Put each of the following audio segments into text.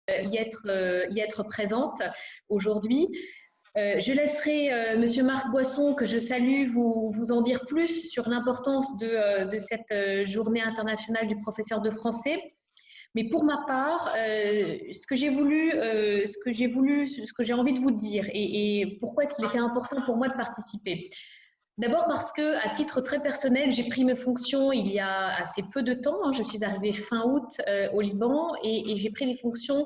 y être présente aujourd'hui. Je laisserai Monsieur Marc Boisson, que je salue, vous en dire plus sur l'importance de cette journée internationale du professeur de français. Mais pour ma part, ce que j'ai envie de vous dire et pourquoi est-ce qu'il était important pour moi de participer. D'abord parce que, à titre très personnel, j'ai pris mes fonctions il y a assez peu de temps. Hein. Je suis arrivée fin août au Liban et j'ai pris mes fonctions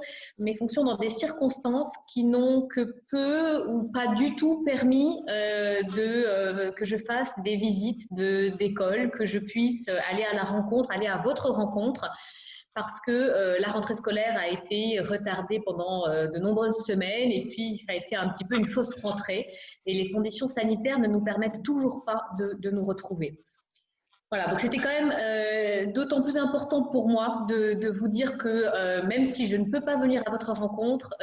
dans des circonstances qui n'ont que peu ou pas du tout permis que je fasse des visites d'école, que je puisse aller à la rencontre, aller à votre rencontre, parce que la rentrée scolaire a été retardée pendant de nombreuses semaines et puis ça a été un petit peu une fausse rentrée et les conditions sanitaires ne nous permettent toujours pas de nous retrouver. Voilà, donc c'était quand même d'autant plus important pour moi de vous dire que même si je ne peux pas venir à votre rencontre,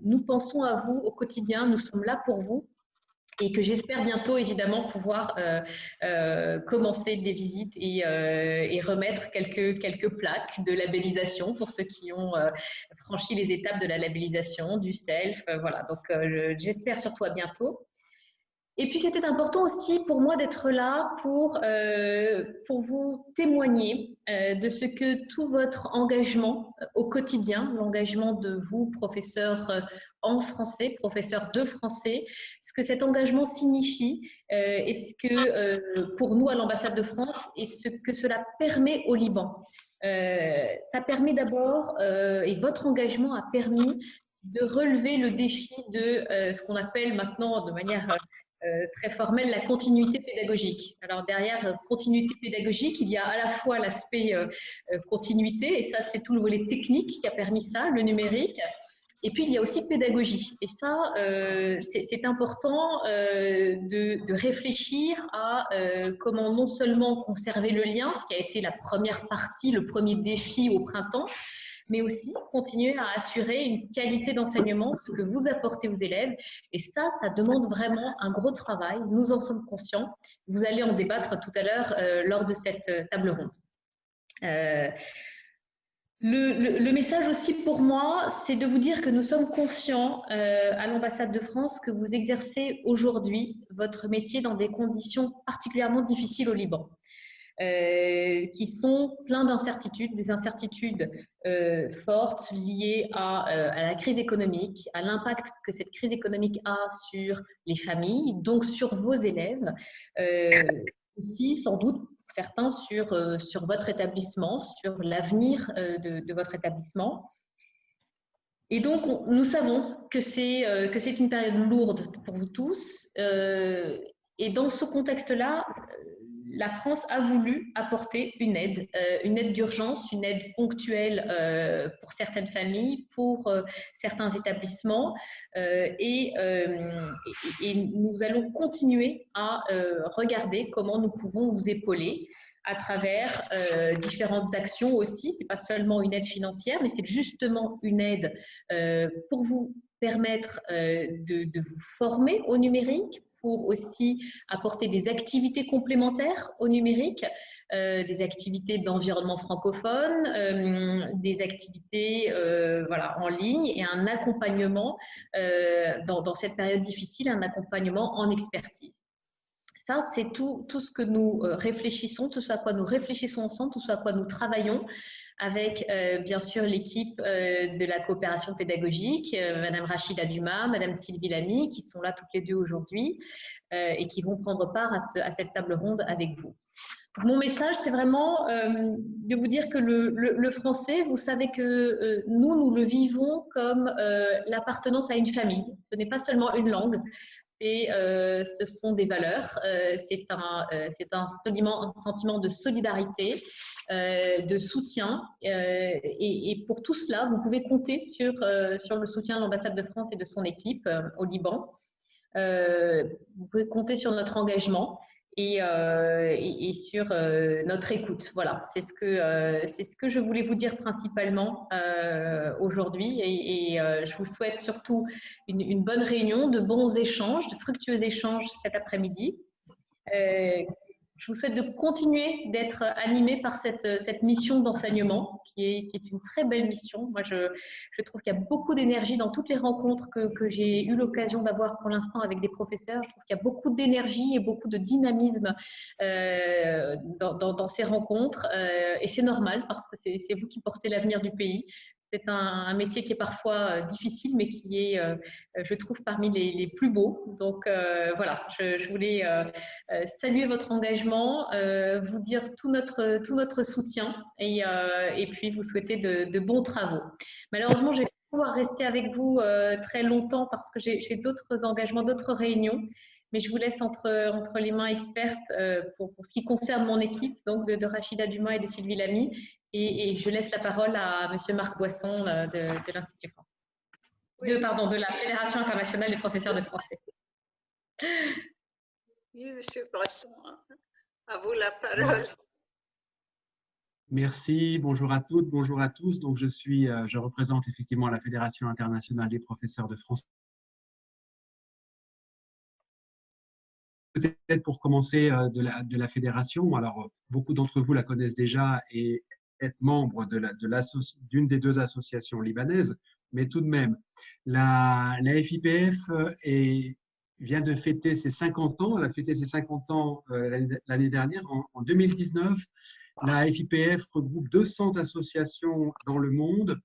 nous pensons à vous au quotidien, nous sommes là pour vous. Et que j'espère bientôt évidemment pouvoir commencer des visites et remettre quelques plaques de labellisation pour ceux qui ont franchi les étapes de la labellisation, du self. Voilà, donc j'espère surtout à bientôt. Et puis c'était important aussi pour moi d'être là pour vous témoigner de ce que tout votre engagement au quotidien, l'engagement de vous, professeurs en français, professeurs de français, ce que cet engagement signifie et ce que pour nous à l'ambassade de France et ce que cela permet au Liban. Ça permet d'abord, et votre engagement a permis de relever le défi de ce qu'on appelle maintenant de manière très formelle, la continuité pédagogique. Alors derrière continuité pédagogique, il y a à la fois l'aspect continuité, et ça c'est tout le volet technique qui a permis ça, le numérique, et puis il y a aussi pédagogie. Et ça, c'est important de réfléchir à comment non seulement conserver le lien, ce qui a été la première partie, le premier défi au printemps, mais aussi continuer à assurer une qualité d'enseignement, ce que vous apportez aux élèves. Et ça demande vraiment un gros travail. Nous en sommes conscients. Vous allez en débattre tout à l'heure lors de cette table ronde. Le message aussi pour moi, c'est de vous dire que nous sommes conscients à l'ambassade de France que vous exercez aujourd'hui votre métier dans des conditions particulièrement difficiles au Liban. Qui sont pleins d'incertitudes, des incertitudes fortes liées à la crise économique, à l'impact que cette crise économique a sur les familles, donc sur vos élèves, aussi sans doute pour certains sur votre établissement, sur l'avenir de votre établissement. Et donc, nous savons que c'est une période lourde pour vous tous. Et dans ce contexte-là, la France a voulu apporter une aide d'urgence, une aide ponctuelle pour certaines familles, pour certains établissements. Et nous allons continuer à regarder comment nous pouvons vous épauler à travers différentes actions aussi. Ce n'est pas seulement une aide financière, mais c'est justement une aide pour vous permettre de vous former au numérique, pour aussi apporter des activités complémentaires au numérique, des activités d'environnement francophone, des activités voilà, en ligne et un accompagnement dans cette période difficile, un accompagnement en expertise. Ça, c'est tout ce que nous réfléchissons, tout ce à quoi nous réfléchissons ensemble, tout ce à quoi nous travaillons avec bien sûr l'équipe de la coopération pédagogique, Madame Rachida Dumas, Madame Sylvie Lamy, qui sont là toutes les deux aujourd'hui et qui vont prendre part à cette table ronde avec vous. Mon message, c'est vraiment de vous dire que le français, vous savez que nous le vivons comme l'appartenance à une famille. Ce n'est pas seulement une langue. Ce sont des valeurs, c'est un sentiment de solidarité, de soutien, et pour tout cela, vous pouvez compter sur le soutien de l'ambassade de France et de son équipe au Liban. Vous pouvez compter sur notre engagement et sur notre écoute. Voilà, c'est ce que je voulais vous dire principalement aujourd'hui et je vous souhaite surtout une bonne réunion, de bons échanges, de fructueux échanges cet après-midi. Je vous souhaite de continuer d'être animé par cette mission d'enseignement qui est une très belle mission. Moi, je trouve qu'il y a beaucoup d'énergie dans toutes les rencontres que j'ai eu l'occasion d'avoir pour l'instant avec des professeurs. Je trouve qu'il y a beaucoup d'énergie et beaucoup de dynamisme dans ces rencontres. Et c'est normal parce que c'est vous qui portez l'avenir du pays. C'est un métier qui est parfois difficile, mais qui est, je trouve, parmi les plus beaux. Donc voilà, je voulais saluer votre engagement, vous dire tout notre soutien et puis vous souhaiter de bons travaux. Malheureusement, je vais pas pouvoir rester avec vous très longtemps parce que j'ai d'autres engagements, d'autres réunions. Mais je vous laisse entre les mains expertes pour ce qui concerne mon équipe, donc de Rachida Dumas et de Sylvie Lamy. Et je laisse la parole à Monsieur Marc Boisson de l'Institut français. Oui. Pardon, de la Fédération internationale des professeurs de français. Oui, Monsieur Boisson, à vous la parole. Merci, bonjour à toutes, bonjour à tous. Donc je représente effectivement la Fédération internationale des professeurs de français. Peut-être pour commencer de la fédération, alors beaucoup d'entre vous la connaissent déjà et être membre d'une des deux associations libanaises, mais tout de même, la FIPF vient de fêter ses 50 ans. Elle a fêté ses 50 ans l'année dernière, en 2019. La FIPF regroupe 200 associations dans le monde,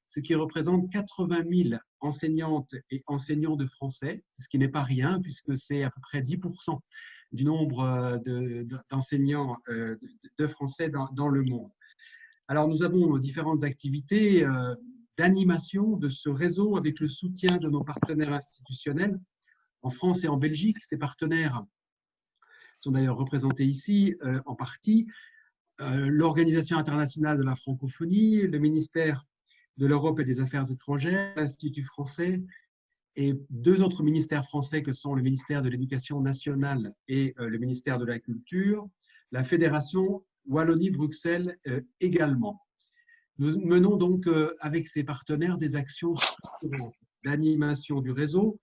ce qui représente 80 000 enseignantes et enseignants de français, ce qui n'est pas rien puisque c'est à peu près 10% du nombre d'enseignants de français dans le monde. Alors, nous avons différentes activités d'animation de ce réseau avec le soutien de nos partenaires institutionnels en France et en Belgique. Ces partenaires sont d'ailleurs représentés ici en partie. L'Organisation internationale de la francophonie, le ministère de l'Europe et des Affaires étrangères, l'Institut français et deux autres ministères français que sont le ministère de l'Éducation nationale et le ministère de la Culture, la Fédération Wallonie-Bruxelles également. Nous menons donc avec ces partenaires des actions d'animation du réseau,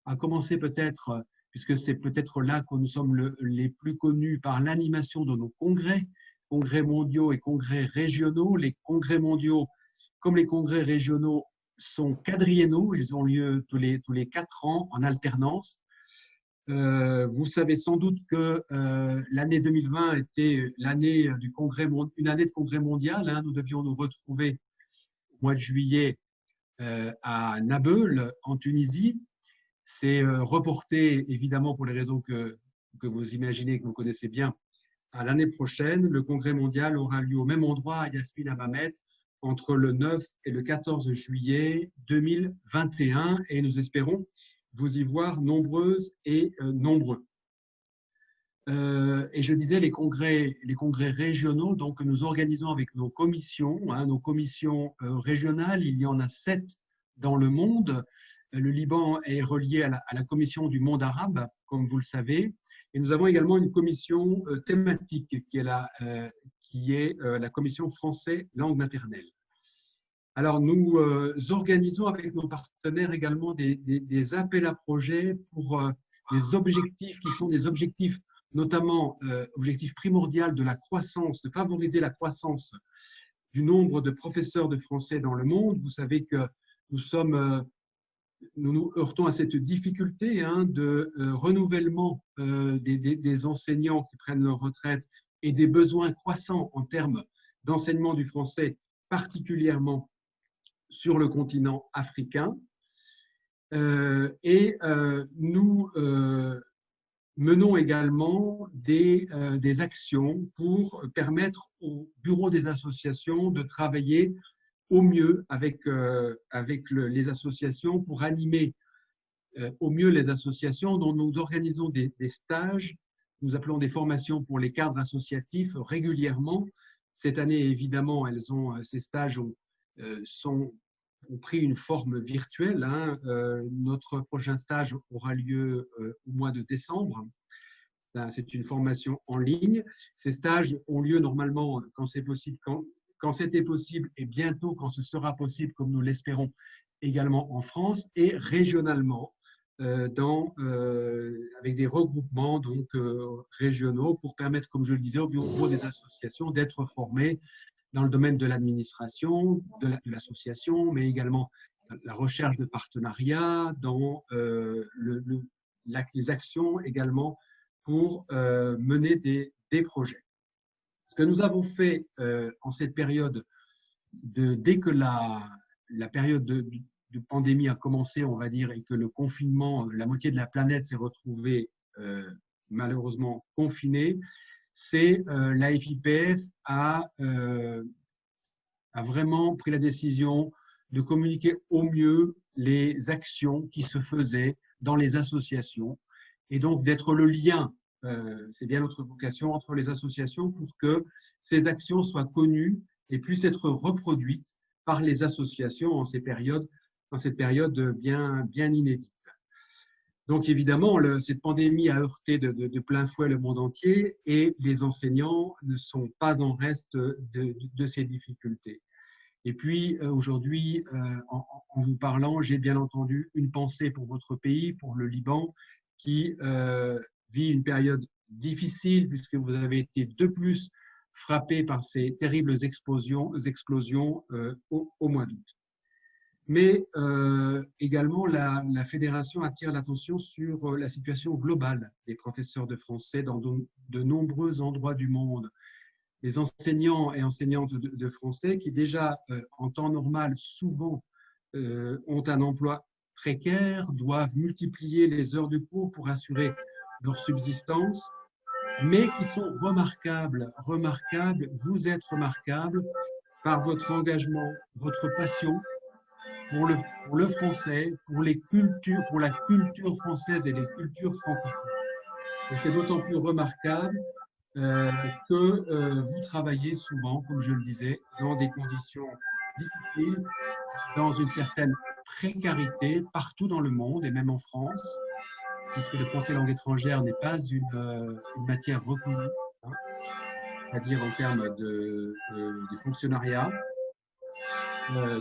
à commencer peut-être, puisque c'est peut-être là que nous sommes les plus connus par l'animation de nos congrès mondiaux et congrès régionaux. Les congrès mondiaux, comme les congrès régionaux, sont quadriennaux, ils ont lieu tous les 4 ans en alternance. Vous savez sans doute que l'année 2020 était une année de congrès mondial. Hein. Nous devions nous retrouver au mois de juillet à Nabeul, en Tunisie. C'est reporté, évidemment, pour les raisons que vous imaginez, que vous connaissez bien, à l'année prochaine. Le congrès mondial aura lieu au même endroit, à Yasmine Hammamet, entre le 9 et le 14 juillet 2021. Et nous espérons vous y voir nombreuses et nombreux. Et je disais les congrès régionaux, donc que nous organisons avec nos commissions régionales. Il y en a 7 dans le monde. Le Liban est relié à la commission du monde arabe, comme vous le savez. Et nous avons également une commission thématique qui est la commission français langue maternelle. Alors, nous organisons avec nos partenaires également des appels à projets pour des objectifs qui sont des objectifs, notamment objectifs primordiaux de la croissance, de favoriser la croissance du nombre de professeurs de français dans le monde. Vous savez que nous nous heurtons à cette difficulté de renouvellement des enseignants qui prennent leur retraite et des besoins croissants en termes d'enseignement du français, particulièrement sur le continent africain. Nous menons également des actions pour permettre aux bureaux des associations de travailler au mieux avec les associations pour animer au mieux les associations, dont nous organisons des stages, nous appelons des formations pour les cadres associatifs régulièrement. Cette année, évidemment, ces stages ont pris une forme virtuelle. Notre prochain stage aura lieu au mois de décembre. C'est une formation en ligne. Ces stages ont lieu normalement quand c'est possible, quand c'était possible et bientôt quand ce sera possible, comme nous l'espérons également en France, et régionalement. avec des regroupements donc, régionaux pour permettre, comme je le disais, au bureau des associations d'être formés dans le domaine de l'administration, de l'association, mais également la recherche de partenariats, dans les actions également pour mener des projets. Ce que nous avons fait en cette période, dès que la période de pandémie a commencé, on va dire, et que le confinement, la moitié de la planète s'est retrouvée malheureusement confinée, c'est la FIPF a vraiment pris la décision de communiquer au mieux les actions qui se faisaient dans les associations et donc d'être le lien, c'est bien notre vocation, entre les associations pour que ces actions soient connues et puissent être reproduites par les associations en cette période bien inédite. Donc évidemment, cette pandémie a heurté de plein fouet le monde entier et les enseignants ne sont pas en reste de ces difficultés. Et puis aujourd'hui, en vous parlant, j'ai bien entendu une pensée pour votre pays, pour le Liban, qui vit une période difficile puisque vous avez été de plus frappé par ces terribles explosions au mois d'août. Mais également, la Fédération attire l'attention sur la situation globale des professeurs de français dans de nombreux endroits du monde. Les enseignants et enseignantes de français qui déjà, en temps normal, souvent ont un emploi précaire, doivent multiplier les heures de cours pour assurer leur subsistance, mais qui sont remarquables. Vous êtes remarquables par votre engagement, votre passion pour le français, pour la culture française et les cultures francophones. Et c'est d'autant plus remarquable que vous travaillez souvent, comme je le disais, dans des conditions difficiles, dans une certaine précarité partout dans le monde et même en France, puisque le français langue étrangère n'est pas une matière reconnue, hein, c'est-à-dire en termes de fonctionnariat.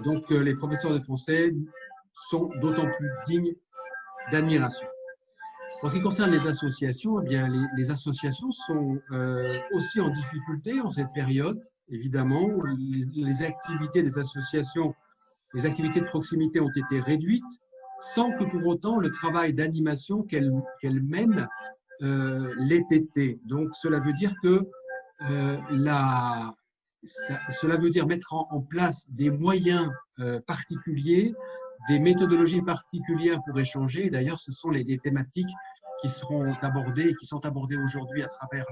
Donc les professeurs de français sont d'autant plus dignes d'admiration. En ce qui concerne les associations, eh bien, les associations sont aussi en difficulté en cette période. Évidemment, les activités des associations, les activités de proximité ont été réduites, sans que pour autant le travail d'animation qu'elles mènent l'ait été. Donc, cela veut dire que cela veut dire mettre en place des moyens particuliers, des méthodologies particulières pour échanger. D'ailleurs, ce sont les thématiques qui seront abordées et qui sont abordées aujourd'hui à travers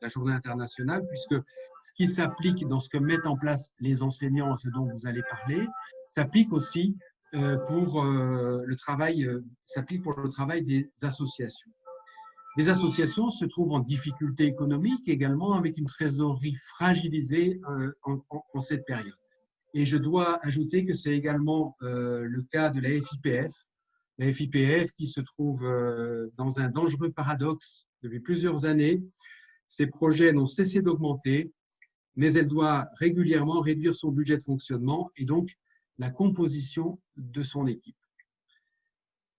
la journée internationale, puisque ce qui s'applique dans ce que mettent en place les enseignants, ce dont vous allez parler, s'applique aussi pour le travail des associations. Les associations se trouvent en difficulté économique également, avec une trésorerie fragilisée en cette période. Et je dois ajouter que c'est également le cas de la FIPF qui se trouve dans un dangereux paradoxe depuis plusieurs années. Ses projets n'ont cessé d'augmenter, mais elle doit régulièrement réduire son budget de fonctionnement et donc la composition de son équipe.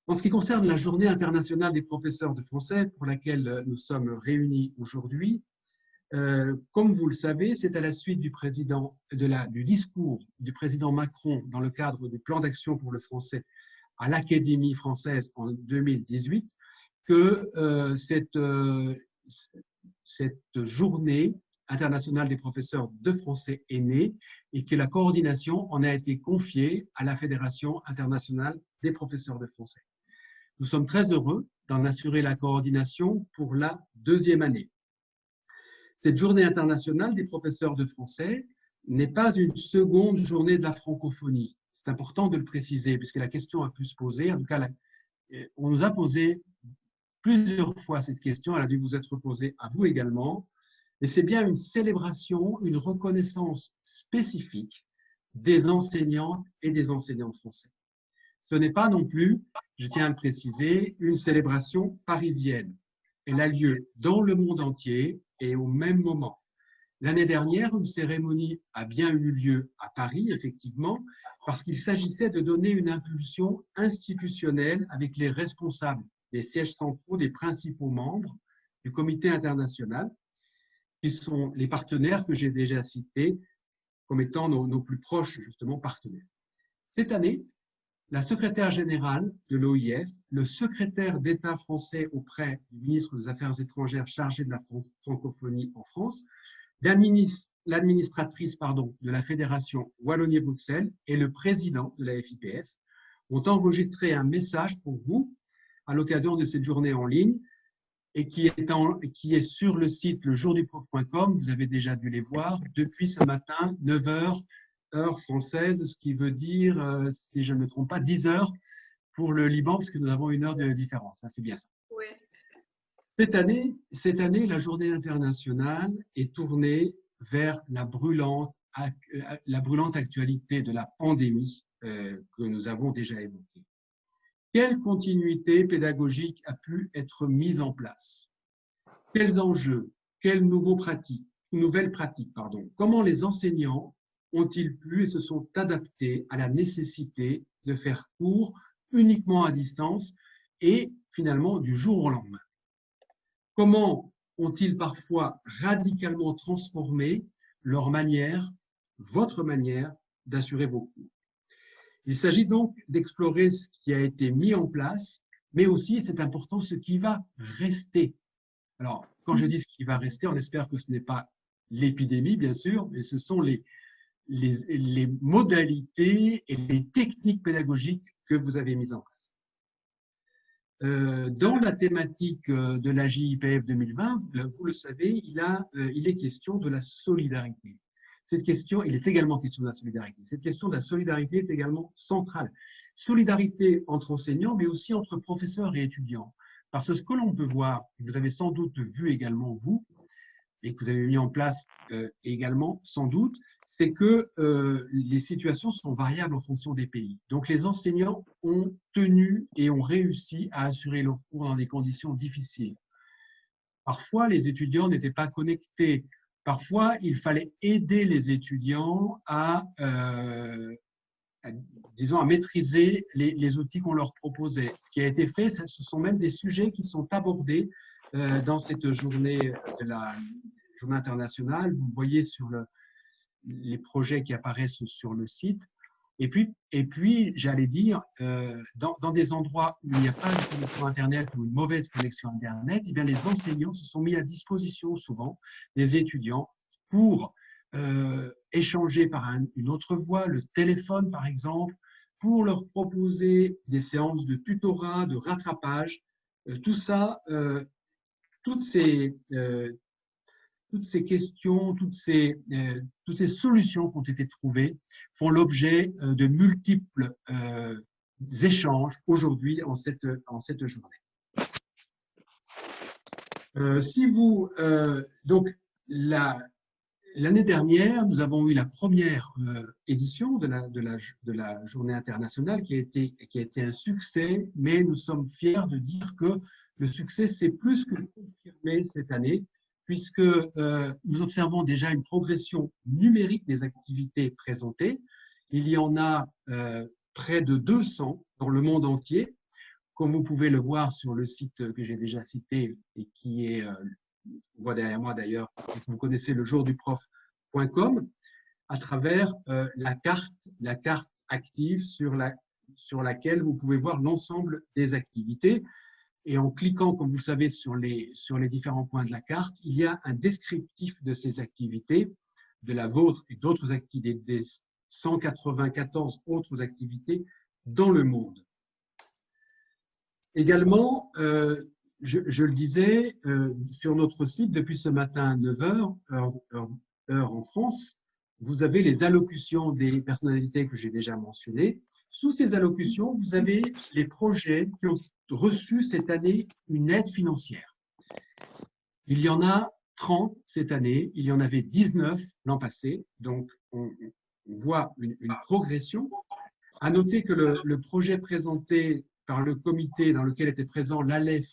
En ce qui concerne la Journée internationale des professeurs de français, pour laquelle nous sommes réunis aujourd'hui, comme vous le savez, c'est à la suite du discours du président Macron dans le cadre du plan d'action pour le français à l'Académie française en 2018 que cette journée internationale des professeurs de français est née et que la coordination en a été confiée à la Fédération internationale des professeurs de français. Nous sommes très heureux d'en assurer la coordination pour la 2e année. Cette journée internationale des professeurs de français n'est pas une seconde journée de la francophonie. C'est important de le préciser, puisque la question a pu se poser. En tout cas, on nous a posé plusieurs fois cette question. Elle a dû vous être posée à vous également. Et c'est bien une célébration, une reconnaissance spécifique des enseignantes et des enseignants français. Ce n'est pas non plus, je tiens à le préciser, une célébration parisienne. Elle a lieu dans le monde entier et au même moment. L'année dernière, une cérémonie a bien eu lieu à Paris, effectivement, parce qu'il s'agissait de donner une impulsion institutionnelle avec les responsables des sièges centraux des principaux membres du comité international, qui sont les partenaires que j'ai déjà cités comme étant nos plus proches, justement, partenaires. Cette année, la secrétaire générale de l'OIF, le secrétaire d'État français auprès du ministre des Affaires étrangères chargé de la francophonie en France, l'administratrice de la Fédération Wallonie-Bruxelles et le président de la FIPF ont enregistré un message pour vous à l'occasion de cette journée en ligne et qui est sur le site lejourduprof.com. Vous avez déjà dû les voir depuis ce matin, 9 h, heure française, ce qui veut dire, si je ne me trompe pas, 10 h pour le Liban, parce que nous avons 1 heure de différence. C'est bien ça. Oui. Cette année, la journée internationale est tournée vers la brûlante actualité de la pandémie que nous avons déjà évoquée. Quelle continuité pédagogique a pu être mise en place? Quels enjeux? Quelles nouvelles pratiques? Comment les enseignants ont-ils pu et se sont adaptés à la nécessité de faire cours uniquement à distance et finalement du jour au lendemain? Comment ont-ils parfois radicalement transformé votre manière d'assurer vos cours? Il s'agit donc d'explorer ce qui a été mis en place, mais aussi, c'est important, ce qui va rester. Alors, quand je dis ce qui va rester, on espère que ce n'est pas l'épidémie, bien sûr, mais ce sont les modalités et les techniques pédagogiques que vous avez mises en place. Dans la thématique de la JIPF 2020, vous le savez, il est question de la solidarité. Il est également question de la solidarité. Cette question de la solidarité est également centrale. Solidarité entre enseignants, mais aussi entre professeurs et étudiants. Parce que ce que l'on peut voir, vous avez sans doute vu également vous, et que vous avez mis en place également sans doute, c'est que les situations sont variables en fonction des pays. Donc les enseignants ont tenu et ont réussi à assurer leurs cours dans des conditions difficiles. Parfois, les étudiants n'étaient pas connectés. Parfois, il fallait aider les étudiants à maîtriser les outils qu'on leur proposait. Ce qui a été fait, ce sont même des sujets qui sont abordés dans cette journée journée internationale. Vous voyez sur les projets qui apparaissent sur le site. Et puis j'allais dire, dans des endroits où il n'y a pas de connexion Internet ou une mauvaise connexion Internet, eh bien, les enseignants se sont mis à disposition souvent des étudiants pour échanger par une autre voie, le téléphone par exemple, pour leur proposer des séances de tutorat, de rattrapage. Tout ça, toutes ces questions, toutes ces solutions qui ont été trouvées font l'objet de multiples échanges aujourd'hui en cette journée. Donc, l'année dernière, nous avons eu la première édition de la journée internationale qui a été un succès, mais nous sommes fiers de dire que le succès s'est plus que confirmé cette année, puisque nous observons déjà une progression numérique des activités présentées. Il y en a près de 200 dans le monde entier, comme vous pouvez le voir sur le site que j'ai déjà cité et qui est, on voit derrière moi d'ailleurs, vous connaissez lejourduprof.com, à travers la carte active sur laquelle vous pouvez voir l'ensemble des activités. Et en cliquant, comme vous le savez, sur les différents points de la carte, il y a un descriptif de ces activités, de la vôtre et d'autres activités, des 194 autres activités dans le monde. Également, je le disais, sur notre site, depuis ce matin à 9 h, heure en France, vous avez les allocutions des personnalités que j'ai déjà mentionnées. Sous ces allocutions, vous avez les projets qui ont reçu cette année une aide financière. Il y en a 30 cette année, il y en avait 19 l'an passé, donc on voit une progression. À noter que le projet présenté par le comité dans lequel était présent l'ALEF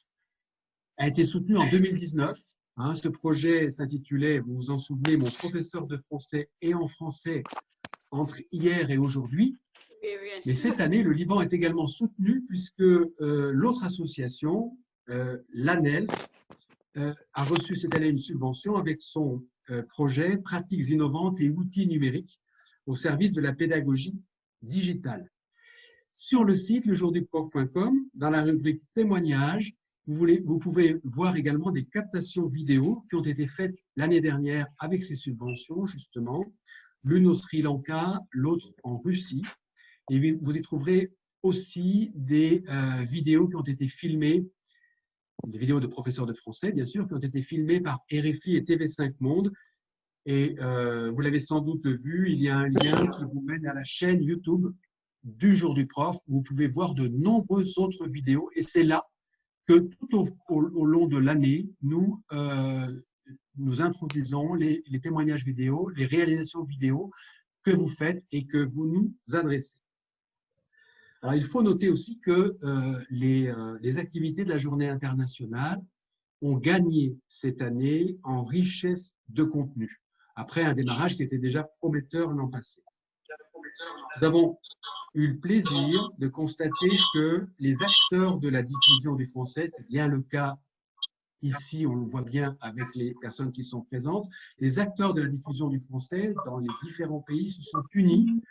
a été soutenu en 2019 Hein, ce projet s'intitulait, vous vous en souvenez, Mon professeur de français et en français entre hier et aujourd'hui. Oui, bien Mais sûr. cette année, le Liban est également soutenu puisque l'autre association, l'ANEL, a reçu cette année une subvention avec son projet Pratiques innovantes et outils numériques au service de la pédagogie digitale. Sur le site lejourduprof.com, dans la rubrique témoignages, vous pouvez voir également des captations vidéo qui ont été faites l'année dernière avec ces subventions, justement, l'une au Sri Lanka, l'autre en Russie. Et vous y trouverez aussi des vidéos qui ont été filmées, des vidéos de professeurs de français, bien sûr, qui ont été filmées par RFI et TV5 Monde. Et vous l'avez sans doute vu, il y a un lien qui vous mène à la chaîne YouTube du Jour du Prof, où vous pouvez voir de nombreuses autres vidéos. Et c'est là que tout au long de l'année, nous introduisons les témoignages vidéo, les réalisations vidéo que vous faites et que vous nous adressez. Alors, il faut noter aussi que les activités de la Journée internationale ont gagné cette année en richesse de contenu, après un démarrage qui était déjà prometteur l'an passé. Nous avons eu le plaisir de constater que les acteurs de la diffusion du français, c'est bien le cas ici, on le voit bien avec les personnes qui sont présentes, les acteurs de la diffusion du français dans les différents pays se sont unis,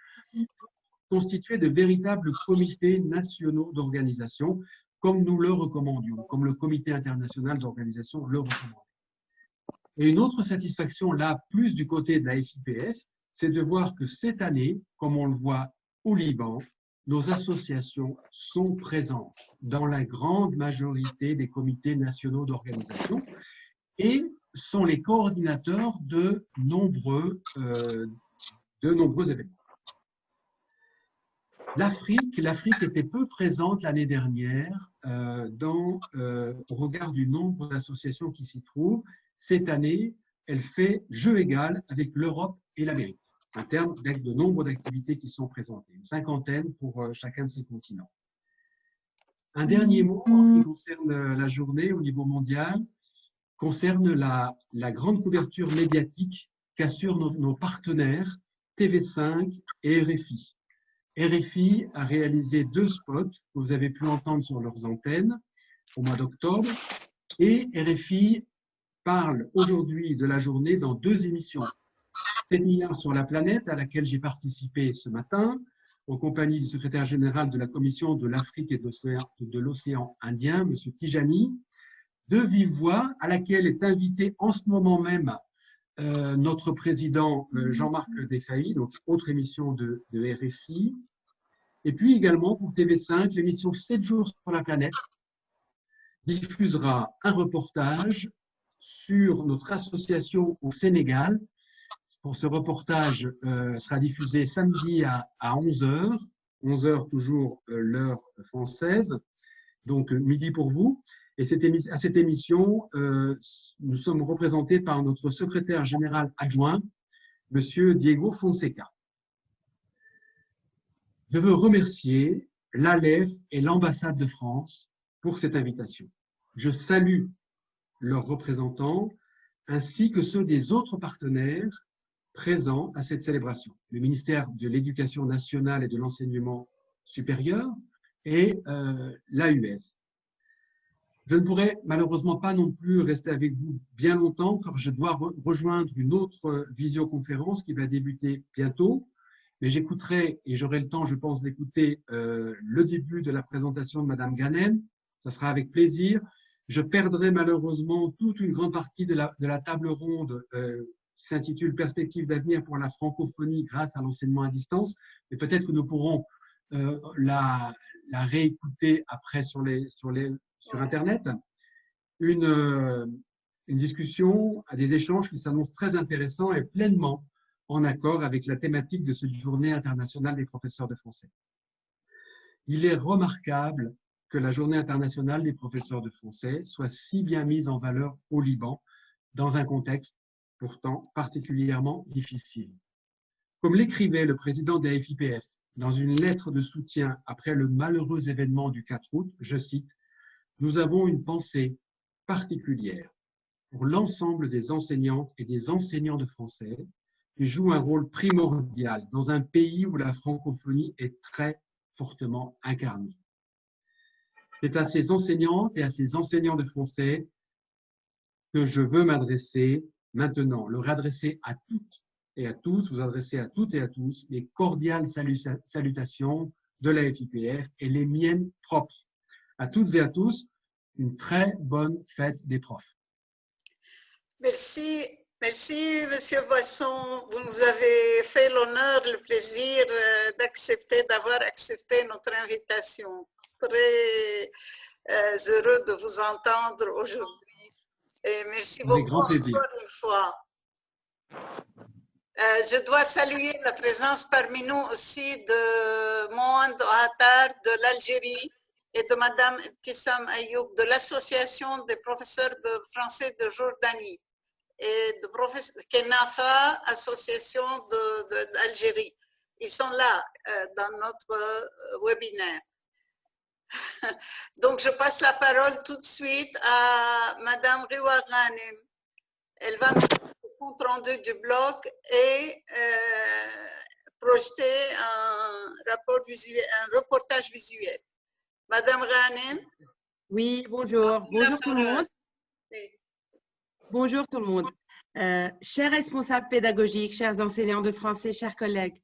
constitués de véritables comités nationaux d'organisation, comme nous le recommandions, comme le Comité international d'organisation le recommande. Et une autre satisfaction, là, plus du côté de la FIPF, c'est de voir que cette année, comme on le voit au Liban, nos associations sont présentes dans la grande majorité des comités nationaux d'organisation et sont les coordinateurs de nombreux événements. L'Afrique était peu présente l'année dernière au regard du nombre d'associations qui s'y trouvent. Cette année, elle fait jeu égal avec l'Europe et l'Amérique, en termes de nombre d'activités qui sont présentées, une cinquantaine pour chacun de ces continents. Un dernier mot en ce qui concerne la journée au niveau mondial, concerne la grande couverture médiatique qu'assurent nos partenaires TV5 et RFI. RFI a réalisé 2 spots que vous avez pu entendre sur leurs antennes au mois d'octobre et RFI parle aujourd'hui de la journée dans 2 émissions. 7 milliards sur la planète à laquelle j'ai participé ce matin en compagnie du secrétaire général de la Commission de l'Afrique et de l'Océan Indien, M. Tijani, de vive voix à laquelle est invité en ce moment même notre président Jean-Marc Desfailly, donc autre émission de RFI, et puis également pour TV5, l'émission 7 jours sur la planète diffusera un reportage sur notre association au Sénégal. Pour ce reportage sera diffusé samedi à 11h, 11h toujours l'heure française, donc midi pour vous. Et à cette émission, nous sommes représentés par notre secrétaire général adjoint, M. Diego Fonseca. Je veux remercier l'ALEF et l'ambassade de France pour cette invitation. Je salue leurs représentants ainsi que ceux des autres partenaires présents à cette célébration. Le ministère de l'Éducation nationale et de l'Enseignement supérieur et l'AUF. Je ne pourrai malheureusement pas non plus rester avec vous bien longtemps car je dois rejoindre une autre visioconférence qui va débuter bientôt. Mais j'écouterai, et j'aurai le temps, je pense, d'écouter le début de la présentation de Madame Ghanem. Ça sera avec plaisir. Je perdrai malheureusement toute une grande partie de la table ronde qui s'intitule « Perspectives d'avenir pour la francophonie grâce à l'enseignement à distance ». Mais peut-être que nous pourrons la réécouter après sur Internet. Une discussion, des échanges qui s'annoncent très intéressants et pleinement en accord avec la thématique de cette journée internationale des professeurs de français. Il est remarquable que la journée internationale des professeurs de français soit si bien mise en valeur au Liban, dans un contexte pourtant particulièrement difficile. Comme l'écrivait le président de la FIPF dans une lettre de soutien après le malheureux événement du 4 août, je cite, « Nous avons une pensée particulière pour l'ensemble des enseignantes et des enseignants de français qui jouent un rôle primordial dans un pays où la francophonie est très fortement incarnée. C'est à ces enseignantes et à ces enseignants de français que je veux m'adresser maintenant, leur adresser à toutes et à tous, vous adresser à toutes et à tous les cordiales salutations de la FIPF et les miennes propres. À toutes et à tous, une très bonne fête des profs. Merci, merci Monsieur Boisson. Vous nous avez fait l'honneur, le plaisir d'avoir accepté notre invitation. Très heureux de vous entendre aujourd'hui. Et merci beaucoup encore une fois. Je dois saluer la présence parmi nous aussi de Mohand Ouattar de l'Algérie et de Madame Ibtissam Ayoub de l'Association des professeurs de français de Jordanie et de professeur Kenafa, association d'Algérie. Ils sont là dans notre webinaire. Donc, je passe la parole tout de suite à Madame Riwa Ghanem. Elle va nous faire le compte rendu du blog et projeter un reportage visuel. Madame Ghanem. Oui, bonjour. Bonjour tout le monde. Bonjour tout le monde. Chers responsables pédagogiques, chers enseignants de français, chers collègues,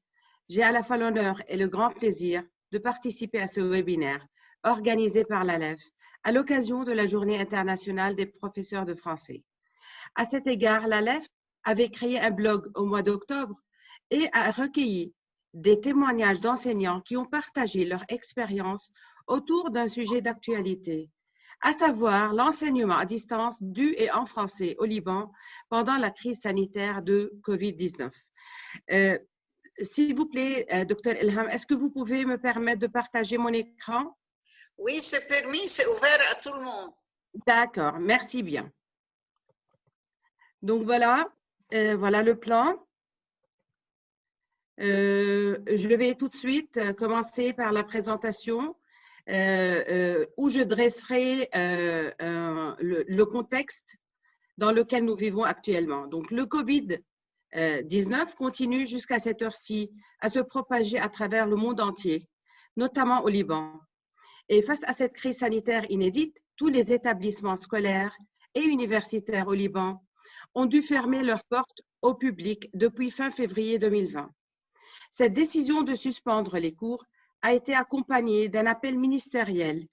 j'ai à la fois l'honneur et le grand plaisir de participer à ce webinaire organisé par l'ALEF à l'occasion de la Journée internationale des professeurs de français. À cet égard, l'ALEF avait créé un blog au mois d'octobre et a recueilli des témoignages d'enseignants qui ont partagé leur expérience autour d'un sujet d'actualité, à savoir l'enseignement à distance du et en français au Liban pendant la crise sanitaire de Covid-19. S'il vous plaît, Dr Ilham, est-ce que vous pouvez me permettre de partager mon écran? Oui, c'est permis, c'est ouvert à tout le monde. D'accord, merci bien. Donc voilà, voilà le plan. Je vais tout de suite commencer par la présentation où je dresserai le contexte dans lequel nous vivons actuellement. Donc le Covid-19 continue jusqu'à cette heure-ci à se propager à travers le monde entier, notamment au Liban. Et face à cette crise sanitaire inédite, tous les établissements scolaires et universitaires au Liban ont dû fermer leurs portes au public depuis fin février 2020. Cette décision de suspendre les cours a été accompagnée d'un appel ministériel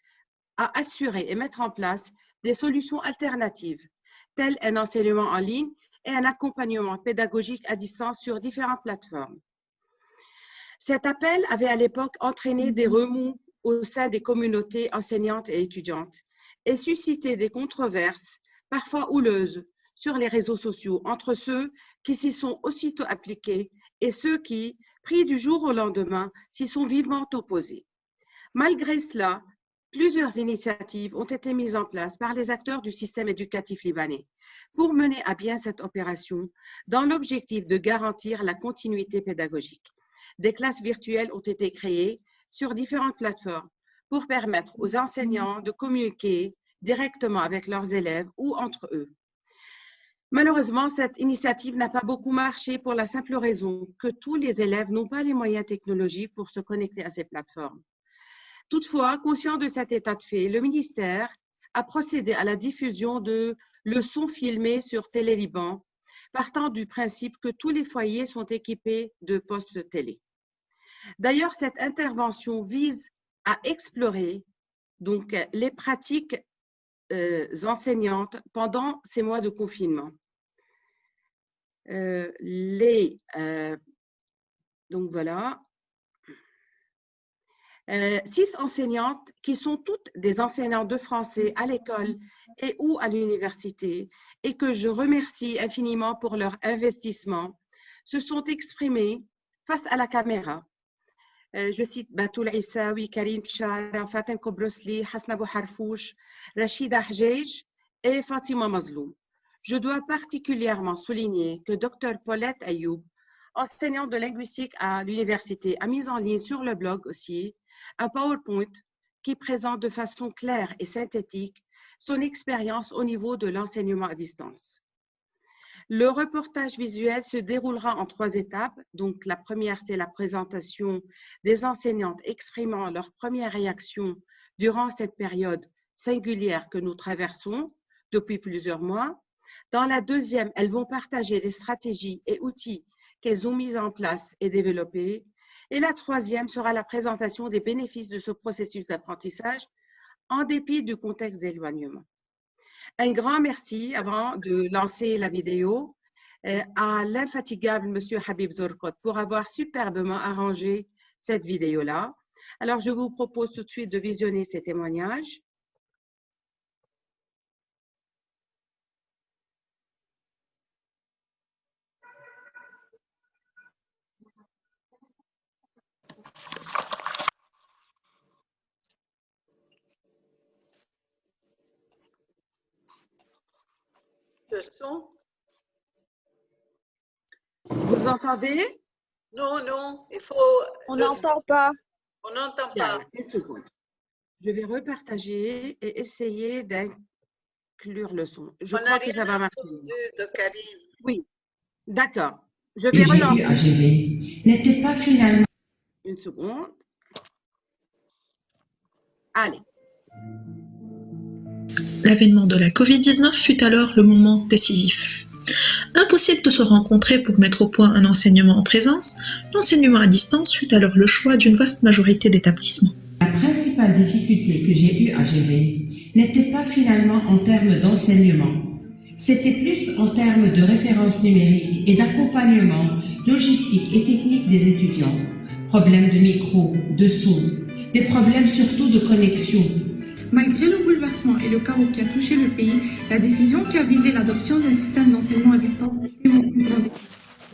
à assurer et mettre en place des solutions alternatives, telles un enseignement en ligne et un accompagnement pédagogique à distance sur différentes plateformes. Cet appel avait à l'époque entraîné des remous au sein des communautés enseignantes et étudiantes et suscité des controverses, parfois houleuses, sur les réseaux sociaux entre ceux qui s'y sont aussitôt appliqués et ceux qui, pris du jour au lendemain, s'y sont vivement opposés. Malgré cela, plusieurs initiatives ont été mises en place par les acteurs du système éducatif libanais pour mener à bien cette opération dans l'objectif de garantir la continuité pédagogique. Des classes virtuelles ont été créées sur différentes plateformes pour permettre aux enseignants de communiquer directement avec leurs élèves ou entre eux. Malheureusement, cette initiative n'a pas beaucoup marché pour la simple raison que tous les élèves n'ont pas les moyens technologiques pour se connecter à ces plateformes. Toutefois, conscient de cet état de fait, le ministère a procédé à la diffusion de leçons filmées sur Télé Liban, partant du principe que tous les foyers sont équipés de postes télé. D'ailleurs, cette intervention vise à explorer donc, les pratiques enseignantes pendant ces mois de confinement. Donc voilà. 6 enseignantes qui sont toutes des enseignantes de français à l'école et ou à l'université et que je remercie infiniment pour leur investissement, se sont exprimées face à la caméra. Je cite Batoul Issaoui, Karim Bchara, Faten Kobrosli, Hasna Bouharfouch, Rachida Hjej et Fatima Mazloum. Je dois particulièrement souligner que Dr Paulette Ayoub, enseignante de linguistique à l'université, a mis en ligne sur le blog aussi un PowerPoint qui présente de façon claire et synthétique son expérience au niveau de l'enseignement à distance. Le reportage visuel se déroulera en 3 étapes. Donc, la première, c'est la présentation des enseignantes exprimant leurs premières réactions durant cette période singulière que nous traversons depuis plusieurs mois. Dans la deuxième, elles vont partager les stratégies et outils qu'elles ont mis en place et développés. Et la troisième sera la présentation des bénéfices de ce processus d'apprentissage en dépit du contexte d'éloignement. Un grand merci avant de lancer la vidéo à l'infatigable Monsieur Habib Zorkot pour avoir superbement arrangé cette vidéo-là. Alors, je vous propose tout de suite de visionner ces témoignages. Le son? Vous entendez? Non, non, il faut... On n'entend pas. On n'entend Bien, pas. une seconde. Je vais repartager et essayer d'inclure le son. Je crois que ça va marcher. De Karine. Oui, d'accord. Je vais relancer. À gérer n'était pas finalement... Une seconde. Allez. L'avènement de la Covid-19 fut alors le moment décisif. Impossible de se rencontrer pour mettre au point un enseignement en présence, l'enseignement à distance fut alors le choix d'une vaste majorité d'établissements. La principale difficulté que j'ai eu à gérer n'était pas finalement en termes d'enseignement. C'était plus en termes de références numériques et d'accompagnement logistique et technique des étudiants. Problèmes de micro, de son, des problèmes surtout de connexion. Malgré le bouleversement et le chaos qui a touché le pays, la décision qui a visé l'adoption d'un système d'enseignement à distance était mon plus grand défi.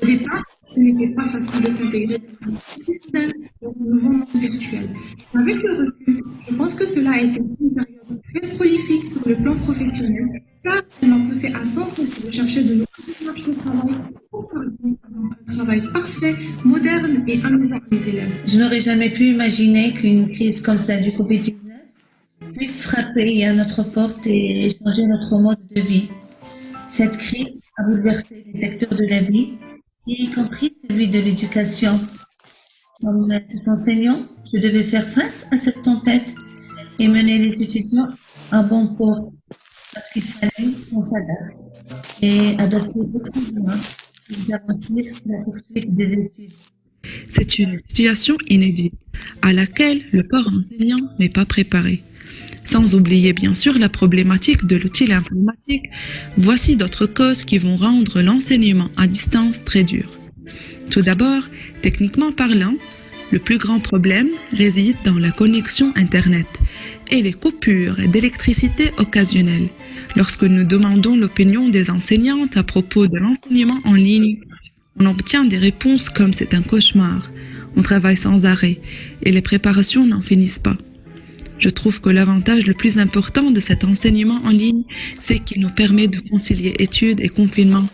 Au départ, ce n'était pas facile de s'intégrer dans un système de nouveau monde virtuel. Avec le recul, je pense que cela a été une période très prolifique sur le plan professionnel, car elle m'a poussé à sans cesse rechercher de nouvelles démarches de travail pour parvenir à un travail parfait, moderne et amusant à mes élèves. Je n'aurais jamais pu imaginer qu'une crise comme ça du Covid-19 puisse frapper à notre porte et changer notre mode de vie. Cette crise a bouleversé les secteurs de la vie, y compris celui de l'éducation. Comme tout enseignant, je devais faire face à cette tempête et mener les étudiants à bon port, parce qu'il fallait qu'on s'adapte et adopter d'autres moyens pour garantir la poursuite des études. C'est une situation inédite à laquelle le corps enseignant n'est pas préparé. Sans oublier bien sûr la problématique de l'outil informatique, voici d'autres causes qui vont rendre l'enseignement à distance très dur. Tout d'abord, techniquement parlant, le plus grand problème réside dans la connexion Internet et les coupures d'électricité occasionnelles. Lorsque nous demandons l'opinion des enseignantes à propos de l'enseignement en ligne, on obtient des réponses comme « c'est un cauchemar », on travaille sans arrêt et les préparations n'en finissent pas. Je trouve que l'avantage le plus important de cet enseignement en ligne, c'est qu'il nous permet de concilier études et confinement.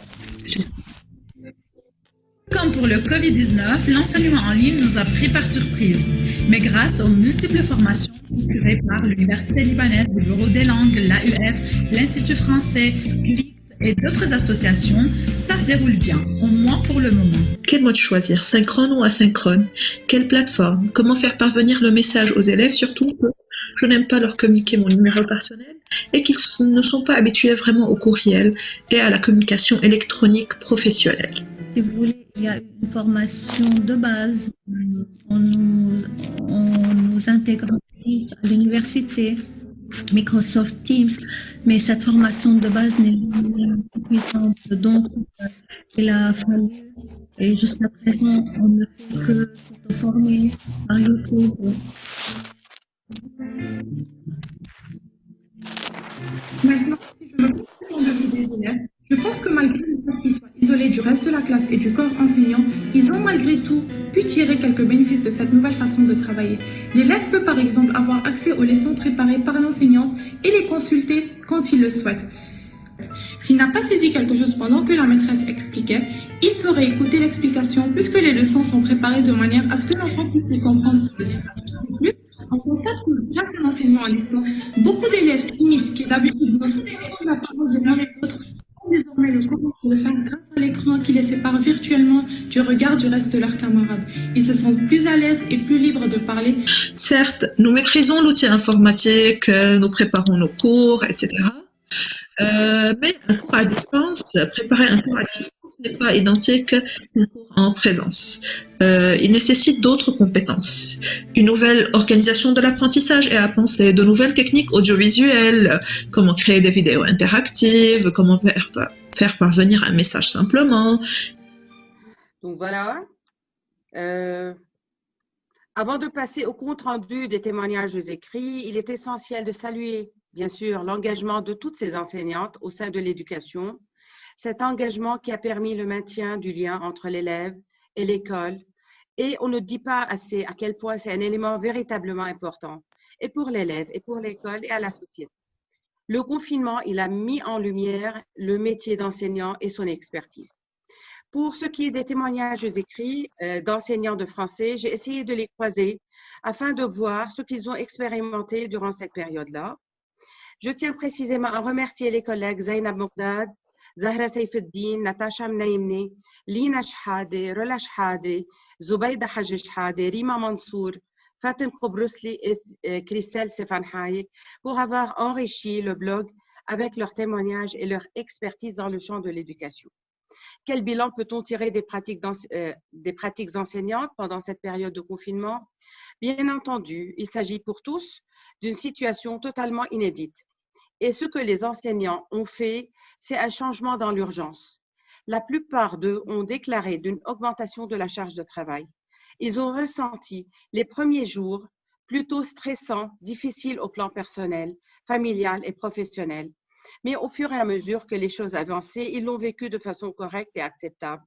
Comme pour le Covid-19, l'enseignement en ligne nous a pris par surprise. Mais grâce aux multiples formations procurées par l'Université libanaise, le Bureau des langues, l'AUF, l'Institut français, l'UX et d'autres associations, ça se déroule bien, au moins pour le moment. Quel mode choisir, synchrone ou asynchrone? Quelle plateforme? Comment faire parvenir le message aux élèves, surtout que je n'aime pas leur communiquer mon numéro personnel et qu'ils ne sont pas habitués vraiment au courriel et à la communication électronique professionnelle. Si vous voulez, il y a une formation de base. On nous intègre à l'université, Microsoft Teams, mais cette formation de base n'est pas suffisante. Donc, il a fallu, et jusqu'à présent, on ne fait que se former par YouTube. Maintenant, si je me pose le point de vue des élèves, je pense que malgré le fait qu'ils soient isolés du reste de la classe et du corps enseignant, ils ont malgré tout pu tirer quelques bénéfices de cette nouvelle façon de travailler. L'élève peut par exemple avoir accès aux leçons préparées par l'enseignante et les consulter quand il le souhaite. S'il n'a pas saisi quelque chose pendant que la maîtresse expliquait, il peut réécouter l'explication puisque les leçons sont préparées de manière à ce que l'enfant puisse les comprendre. De plus, on constate que grâce à l'enseignement à distance, beaucoup d'élèves timides qui d'habitude n'osent pas prendre la parole de l'un et de l'autre ont désormais le courage de le faire grâce à l'écran qui les sépare virtuellement du regard du reste de leurs camarades. Ils se sentent plus à l'aise et plus libres de parler. Certes, nous maîtrisons l'outil informatique, nous préparons nos cours, etc. Mais un cours à distance, préparer un cours à distance n'est pas identique qu'un cours en présence. Il nécessite d'autres compétences. Une nouvelle organisation de l'apprentissage est à penser, de nouvelles techniques audiovisuelles, comment créer des vidéos interactives, comment faire parvenir un message simplement. Donc voilà. Avant de passer au compte-rendu des témoignages écrits, il est essentiel de saluer, bien sûr, l'engagement de toutes ces enseignantes au sein de l'éducation. Cet engagement qui a permis le maintien du lien entre l'élève et l'école. Et on ne dit pas assez à quel point c'est un élément véritablement important, et pour l'élève, et pour l'école, et à la société. Le confinement, il a mis en lumière le métier d'enseignant et son expertise. Pour ce qui est des témoignages écrits d'enseignants de français, j'ai essayé de les croiser afin de voir ce qu'ils ont expérimenté durant cette période-là. Je tiens précisément à remercier les collègues Zainab Moukdad, Zahra Saifuddin, Natasha Mnaimni, Lina Shhade, Rola Shhade, Zubayda Haj Shhade, Rima Mansour, Fatim Kobrousli et Christelle Stéphane Hayek pour avoir enrichi le blog avec leurs témoignages et leur expertise dans le champ de l'éducation. Quel bilan peut-on tirer des pratiques enseignantes pendant cette période de confinement? Bien entendu, il s'agit pour tous d'une situation totalement inédite. Et ce que les enseignants ont fait, c'est un changement dans l'urgence. La plupart d'eux ont déclaré d'une augmentation de la charge de travail. Ils ont ressenti les premiers jours plutôt stressants, difficiles au plan personnel, familial et professionnel. Mais au fur et à mesure que les choses avançaient, ils l'ont vécu de façon correcte et acceptable.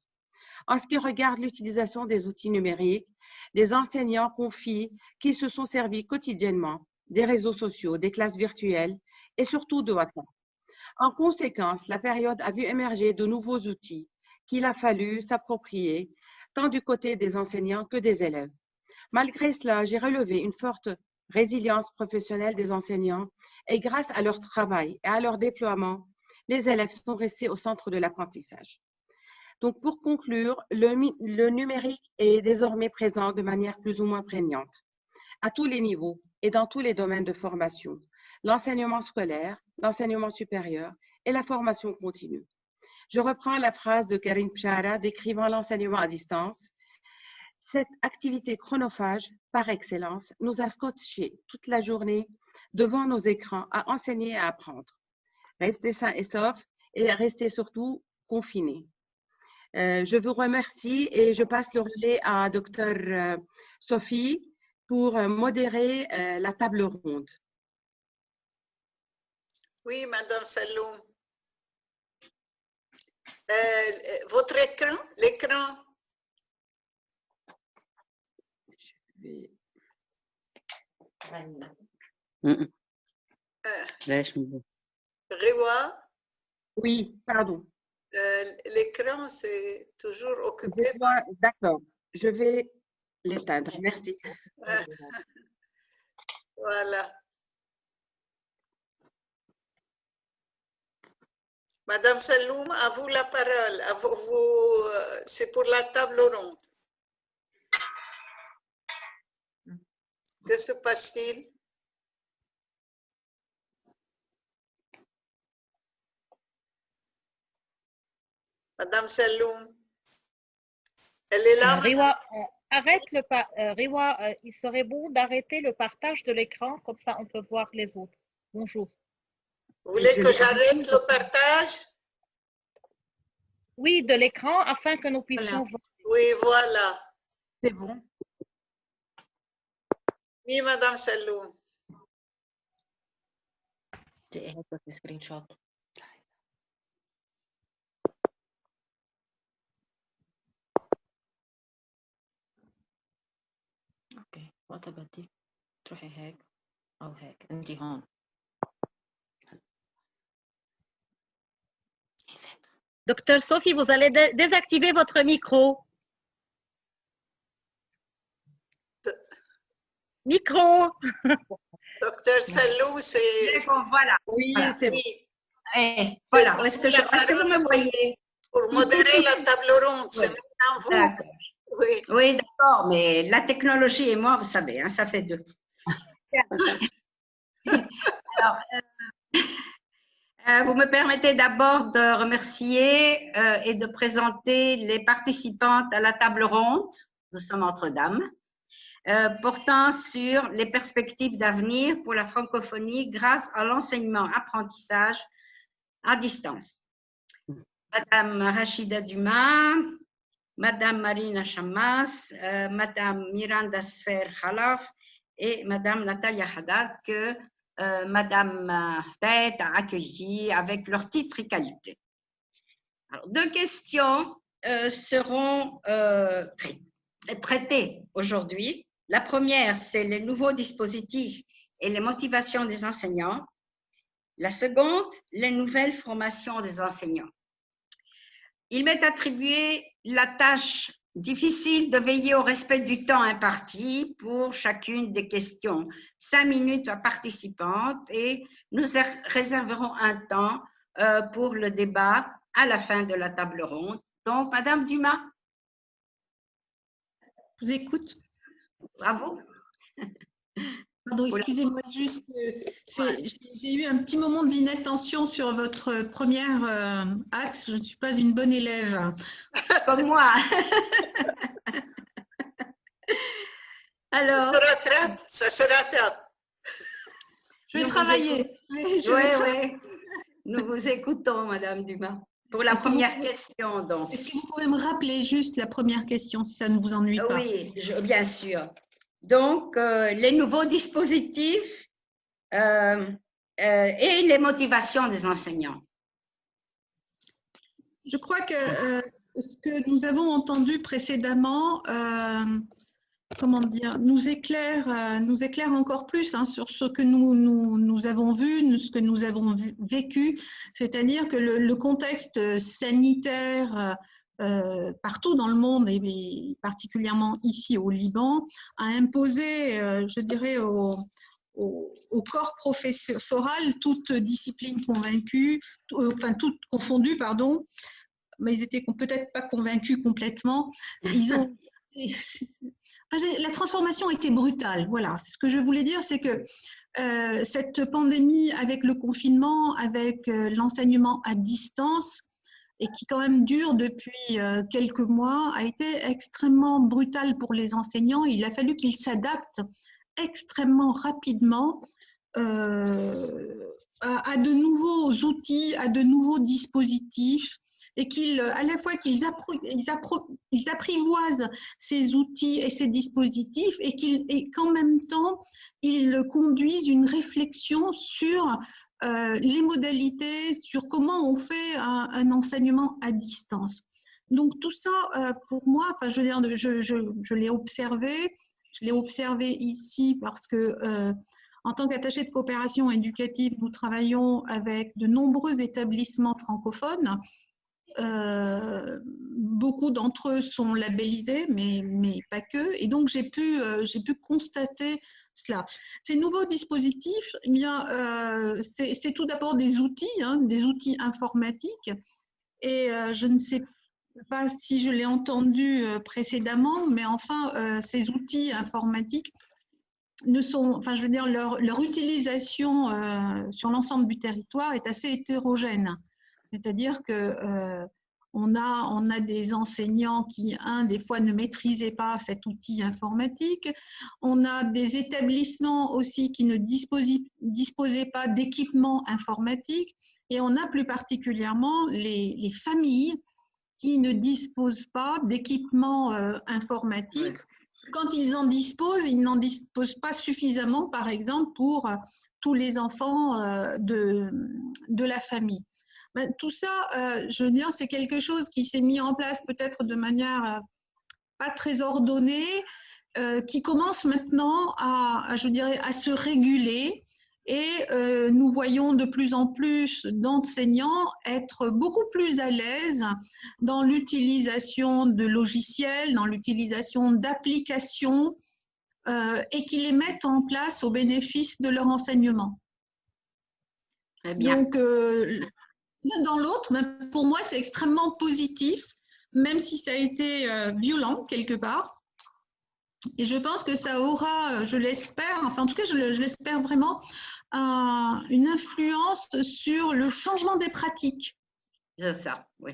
En ce qui regarde l'utilisation des outils numériques, les enseignants confient qu'ils se sont servis quotidiennement des réseaux sociaux, des classes virtuelles et surtout de WhatsApp. En conséquence, la période a vu émerger de nouveaux outils qu'il a fallu s'approprier tant du côté des enseignants que des élèves. Malgré cela, j'ai relevé une forte résilience professionnelle des enseignants et grâce à leur travail et à leur déploiement, les élèves sont restés au centre de l'apprentissage. Donc, pour conclure, le numérique est désormais présent de manière plus ou moins prégnante à tous les niveaux et dans tous les domaines de formation, l'enseignement scolaire, l'enseignement supérieur et la formation continue. Je reprends la phrase de Karine Pchara décrivant l'enseignement à distance. Cette activité chronophage, par excellence, nous a scotchés toute la journée devant nos écrans à enseigner et à apprendre. Restez sains et saufs et restez surtout confinés. Je vous remercie et je passe le relais à Dr Sophie pour modérer la table ronde. Oui, Madame Saloum. Votre écran, l'écran. Rewa. Oui, pardon. L'écran, c'est toujours occupé. D'accord, je vais l'éteindre. Merci. Voilà. Madame Saloum, à vous la parole. C'est pour la table ronde. Que se passe-t-il? Madame Saloum, elle est là. Riwa, Riwa, il serait bon d'arrêter le partage de l'écran, comme ça on peut voir les autres. Bonjour. Vous voulez que j'arrête le partage? Oui, de l'écran, afin que nous puissions voir. Oui, voilà. C'est bon. Oui, Madame Saloum. screenshot. اوكي وقتها بدك تروحي هيك او هيك انت هون Docteur Sophie, vous allez désactiver votre micro. Micro. Docteur Salou, c'est... Voilà. Oui, voilà. c'est bon. Voilà. Est-ce que vous me voyez? Pour modérer la table ronde, c'est maintenant vous. D'accord. Oui, oui d'accord, mais la technologie et moi, vous savez, hein, ça fait deux. Alors, vous me permettez d'abord de remercier et de présenter les participantes à la table ronde, nous sommes entre dames, portant sur les perspectives d'avenir pour la francophonie grâce à l'enseignement-apprentissage à distance. Madame Rachida Dumas, Madame Marina Chammas, Madame Miranda Sfer Khalaf et Madame Natalia Haddad que Madame Tête a accueilli avec leur titre et qualité. Alors, deux questions seront traitées aujourd'hui. La première, c'est les nouveaux dispositifs et les motivations des enseignants. La seconde, les nouvelles formations des enseignants. Il m'est attribué la tâche difficile de veiller au respect du temps imparti pour chacune des questions. 5 minutes par participante et nous réserverons un temps pour le débat à la fin de la table ronde. Donc, Madame Dumas. Je vous écoute. Bravo. Pardon, excusez-moi juste, j'ai eu un petit moment d'inattention sur votre première axe. Je ne suis pas une bonne élève. Comme moi. Alors. Ça se rattrape. Je vais travailler. Oui. Nous vous écoutons, Madame Dumas. Pour la première question, donc. Est-ce que vous pouvez me rappeler juste la première question, si ça ne vous ennuie pas? Oui, bien sûr. Donc, les nouveaux dispositifs et les motivations des enseignants. Je crois que ce que nous avons entendu précédemment, comment dire, nous éclaire encore plus sur ce que nous avons vu, ce que nous avons vécu, c'est-à-dire que le contexte sanitaire partout dans le monde et particulièrement ici au Liban a imposé, je dirais, au corps professoral, toute discipline convaincue, enfin toutes confondues, pardon, mais ils étaient peut-être pas convaincus complètement. La transformation était brutale. Voilà, ce que je voulais dire, c'est que cette pandémie, avec le confinement, avec l'enseignement à distance, et qui quand même dure depuis quelques mois, a été extrêmement brutale pour les enseignants. Il a fallu qu'ils s'adaptent extrêmement rapidement à de nouveaux outils, à de nouveaux dispositifs, et à la fois qu'ils apprivoisent ces outils et ces dispositifs et qu'en même temps, ils conduisent une réflexion sur les modalités, sur comment on fait un enseignement à distance. Donc tout ça, pour moi, enfin, je veux dire, je l'ai observé ici parce que en tant qu'attaché de coopération éducative, nous travaillons avec de nombreux établissements francophones. Beaucoup d'entre eux sont labellisés, mais pas que. Et donc, j'ai pu constater cela. Ces nouveaux dispositifs, eh bien, c'est tout d'abord des outils informatiques. Et je ne sais pas si je l'ai entendu précédemment, mais enfin, ces outils informatiques ne sont, enfin, je veux dire, leur utilisation sur l'ensemble du territoire est assez hétérogène. C'est-à-dire que on a des enseignants qui, des fois, ne maîtrisaient pas cet outil informatique. On a des établissements aussi qui ne disposaient pas d'équipement informatique. Et on a plus particulièrement les familles qui ne disposent pas d'équipement informatique. Quand ils en disposent, ils n'en disposent pas suffisamment, par exemple, pour tous les enfants de la famille. Tout ça, je veux dire, c'est quelque chose qui s'est mis en place peut-être de manière pas très ordonnée, qui commence maintenant à se réguler. Et nous voyons de plus en plus d'enseignants être beaucoup plus à l'aise dans l'utilisation de logiciels, dans l'utilisation d'applications et qui les mettent en place au bénéfice de leur enseignement. Très bien. Donc, l'un dans l'autre, pour moi, c'est extrêmement positif, même si ça a été violent quelque part. Et je pense que ça aura, je l'espère, enfin en tout cas je l'espère vraiment, une influence sur le changement des pratiques. C'est ça, oui,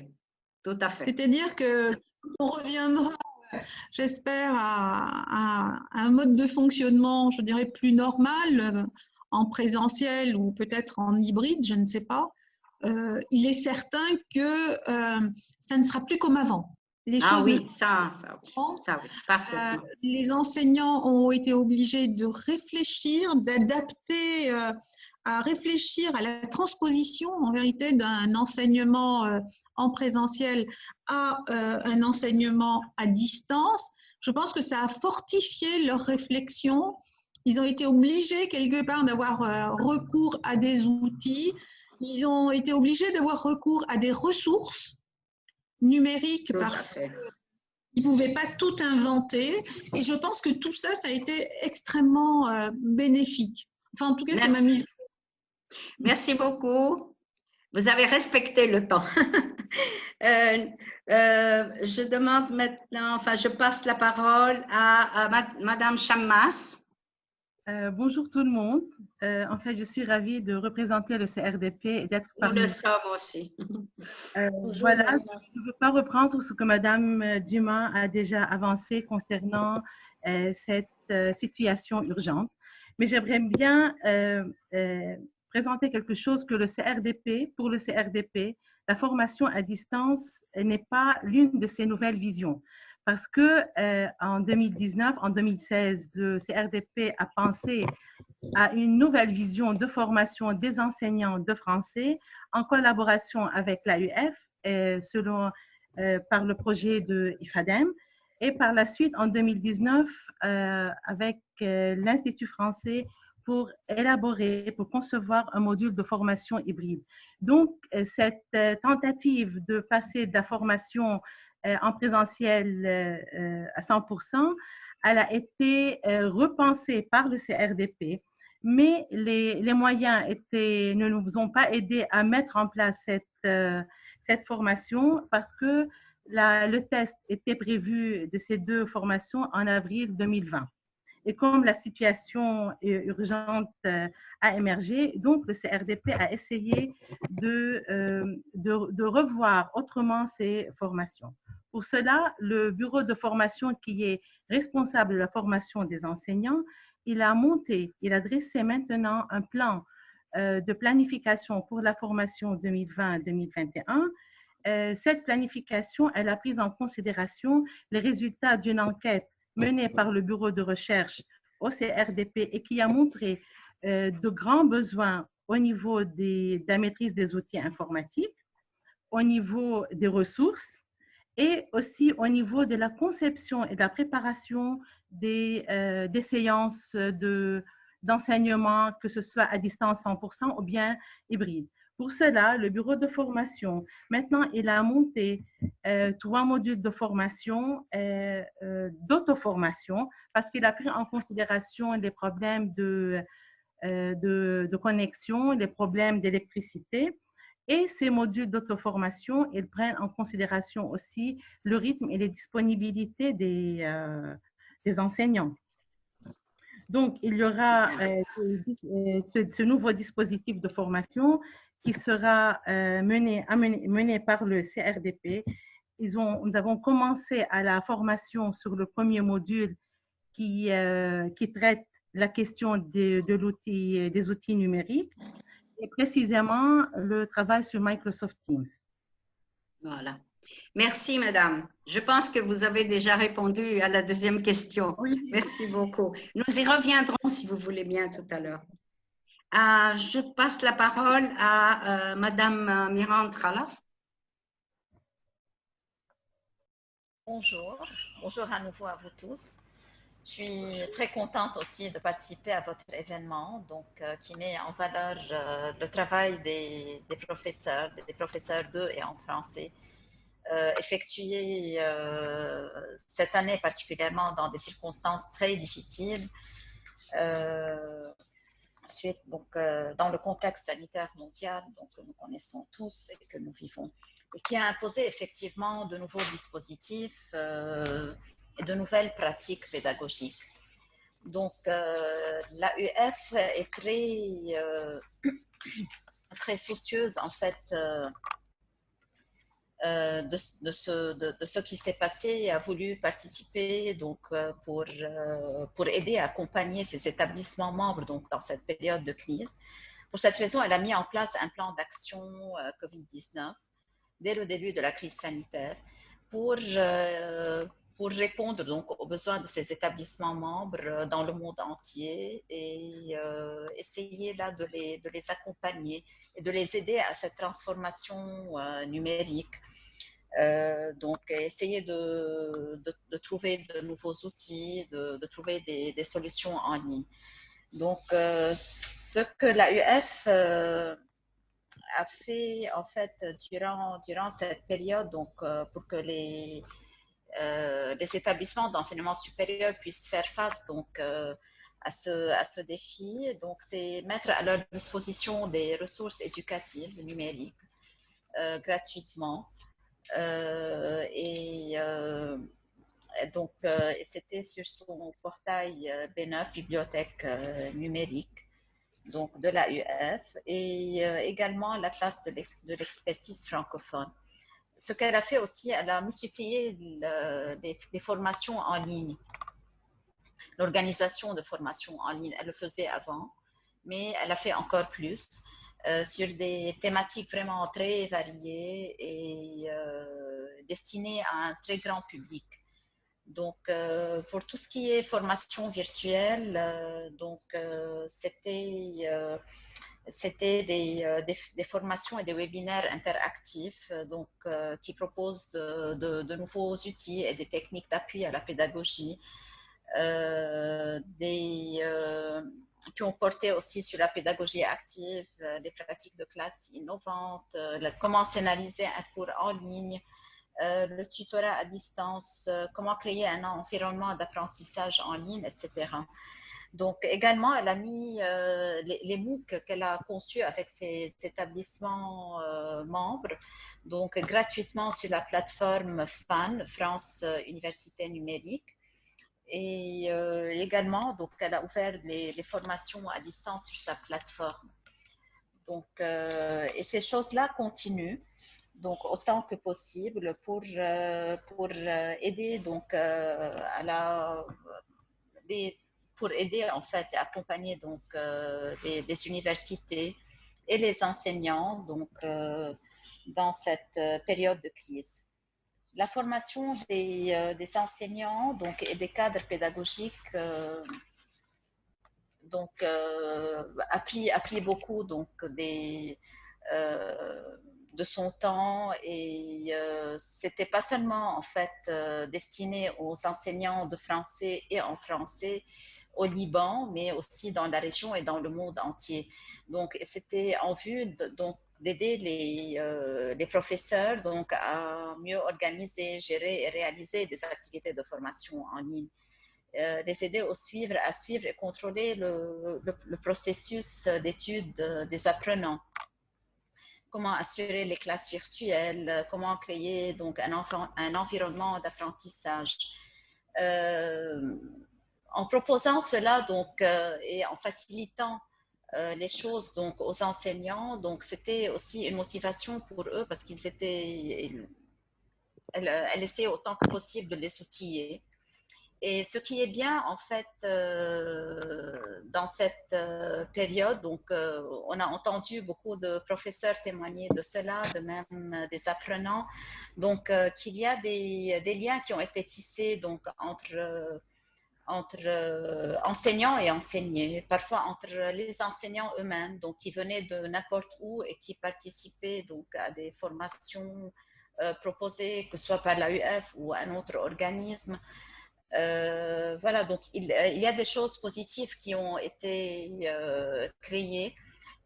tout à fait. C'est-à-dire qu'on reviendra, j'espère, à un mode de fonctionnement, je dirais, plus normal, en présentiel ou peut-être en hybride, je ne sais pas. Il est certain que ça ne sera plus comme avant. Oui, ça oui, parfaitement. Les enseignants ont été obligés de réfléchir, d'adapter, à réfléchir à la transposition en vérité d'un enseignement en présentiel à un enseignement à distance. Je pense que ça a fortifié leur réflexion. Ils ont été obligés quelque part d'avoir recours à des outils. Ils ont été obligés d'avoir recours à des ressources numériques parce qu'ils ne pouvaient pas tout inventer. Et je pense que tout ça, ça a été extrêmement bénéfique. Enfin, en tout cas, ça m'a mis... Merci beaucoup. Vous avez respecté le temps. Je demande maintenant, enfin, je passe la parole à Madame Chammas. Bonjour tout le monde. En fait, je suis ravie de représenter le CRDP et d'être parmi nous. Nous le sommes aussi. Voilà, je ne veux pas reprendre ce que Madame Dumas a déjà avancé concernant cette situation urgente, mais j'aimerais bien présenter quelque chose que le CRDP, pour le CRDP, la formation à distance n'est pas l'une de ses nouvelles visions. Parce que en 2019, en 2016, le CRDP a pensé à une nouvelle vision de formation des enseignants de français en collaboration avec l'AUF, par le projet de IFADEM, et par la suite, en 2019, avec l'Institut français pour élaborer, pour concevoir un module de formation hybride. Donc, cette tentative de passer de la formation en présentiel à 100%, elle a été repensée par le CRDP, mais les moyens ne nous ont pas aidés à mettre en place cette formation parce que le test était prévu de ces deux formations en avril 2020. Et comme la situation urgente a émergé, donc le CRDP a essayé de revoir autrement ces formations. Pour cela, le bureau de formation qui est responsable de la formation des enseignants, il a dressé maintenant un plan de planification pour la formation 2020-2021. Cette planification, elle a pris en considération les résultats d'une enquête menée par le bureau de recherche au CRDP et qui a montré de grands besoins au niveau de la maîtrise des outils informatiques, au niveau des ressources et aussi au niveau de la conception et de la préparation des séances d'enseignement, que ce soit à distance 100% ou bien hybride. Pour cela, le bureau de formation, maintenant, il a monté 3 modules de formation, d'auto-formation, parce qu'il a pris en considération les problèmes de connexion, les problèmes d'électricité. Et ces modules d'auto-formation, ils prennent en considération aussi le rythme et les disponibilités des enseignants. Donc, il y aura ce nouveau dispositif de formation qui sera mené par le CRDP. Nous avons commencé à la formation sur le premier module qui traite la question des outils numériques et précisément le travail sur Microsoft Teams. Voilà. Merci, madame. Je pense que vous avez déjà répondu à la deuxième question. Oui. Merci beaucoup. Nous y reviendrons, si vous voulez bien, tout à l'heure. Je passe la parole à madame Mirand Khalaf. Bonjour. Bonjour à nouveau à vous tous. Je suis très contente aussi de participer à votre événement, donc, qui met en valeur le travail des professeurs d'eux et en français, effectué cette année particulièrement dans des circonstances très difficiles, suite, donc, dans le contexte sanitaire mondial donc, que nous connaissons tous et que nous vivons, et qui a imposé effectivement de nouveaux dispositifs et de nouvelles pratiques pédagogiques. Donc, l'AUF est très soucieuse, en fait, de ce qui s'est passé et a voulu participer donc, pour aider à accompagner ces établissements membres donc, dans cette période de crise. Pour cette raison, elle a mis en place un plan d'action COVID-19 dès le début de la crise sanitaire pour répondre donc, aux besoins de ces établissements membres dans le monde entier et essayer là, de les accompagner et de les aider à cette transformation numérique. Donc, essayer de trouver de nouveaux outils, de trouver des solutions en ligne. Donc, ce que l'AUF a fait en fait durant cette période, donc, pour que les établissements d'enseignement supérieur puissent faire face donc, à ce défi, donc c'est mettre à leur disposition des ressources éducatives numériques gratuitement. Donc, c'était sur son portail B9, bibliothèque numérique, donc de l'AUF, et également l'Atlas de l'expertise francophone. Ce qu'elle a fait aussi, elle a multiplié les formations en ligne, l'organisation de formations en ligne. Elle le faisait avant, mais elle a fait encore plus. Sur des thématiques vraiment très variées et destinées à un très grand public. Donc, pour tout ce qui est formation virtuelle, c'était des formations et des webinaires interactifs donc, qui proposent de nouveaux outils et des techniques d'appui à la pédagogie, qui ont porté aussi sur la pédagogie active, les pratiques de classe innovantes, comment scénariser un cours en ligne, le tutorat à distance, comment créer un environnement d'apprentissage en ligne, etc. Donc également, elle a mis les MOOC qu'elle a conçus avec ses établissements membres, donc gratuitement sur la plateforme FAN, France Université Numérique. Et également, donc, elle a ouvert les formations à distance sur sa plateforme. Donc, et ces choses-là continuent, donc autant que possible, pour aider donc pour aider en fait et accompagner donc les universités et les enseignants donc dans cette période de crise. La formation des enseignants donc, et des cadres pédagogiques donc, a pris beaucoup donc, de son temps et c'était pas seulement en fait destiné aux enseignants de français et en français au Liban, mais aussi dans la région et dans le monde entier. Donc, c'était en vue d'aider les professeurs donc, à mieux organiser, gérer et réaliser des activités de formation en ligne. Les aider à suivre et contrôler le processus d'études des apprenants. Comment assurer les classes virtuelles, comment créer donc, un environnement d'apprentissage. En proposant cela donc, et en facilitant les choses donc, aux enseignants, donc c'était aussi une motivation pour eux parce qu'ils elle essaie autant que possible de les outiller. Et ce qui est bien en fait dans cette période, donc on a entendu beaucoup de professeurs témoigner de cela, de même des apprenants, donc qu'il y a des liens qui ont été tissés donc entre enseignants et enseignés, parfois entre les enseignants eux-mêmes, donc qui venaient de n'importe où et qui participaient donc à des formations proposées, que ce soit par l'AUF ou un autre organisme. Voilà, donc il y a des choses positives qui ont été créées.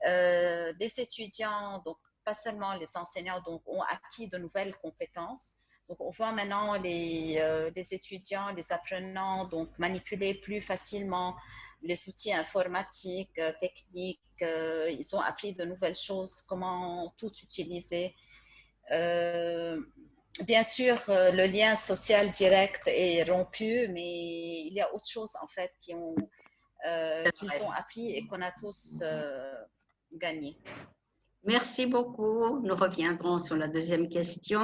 Les étudiants, donc pas seulement les enseignants, donc, ont acquis de nouvelles compétences. Donc, on voit maintenant les étudiants, les apprenants, donc manipuler plus facilement les outils informatiques, techniques. Ils ont appris de nouvelles choses, comment tout utiliser. Bien sûr, le lien social direct est rompu, mais il y a autre chose en fait qu'ils ont appris et qu'on a tous gagné. Merci beaucoup. Nous reviendrons sur la deuxième question.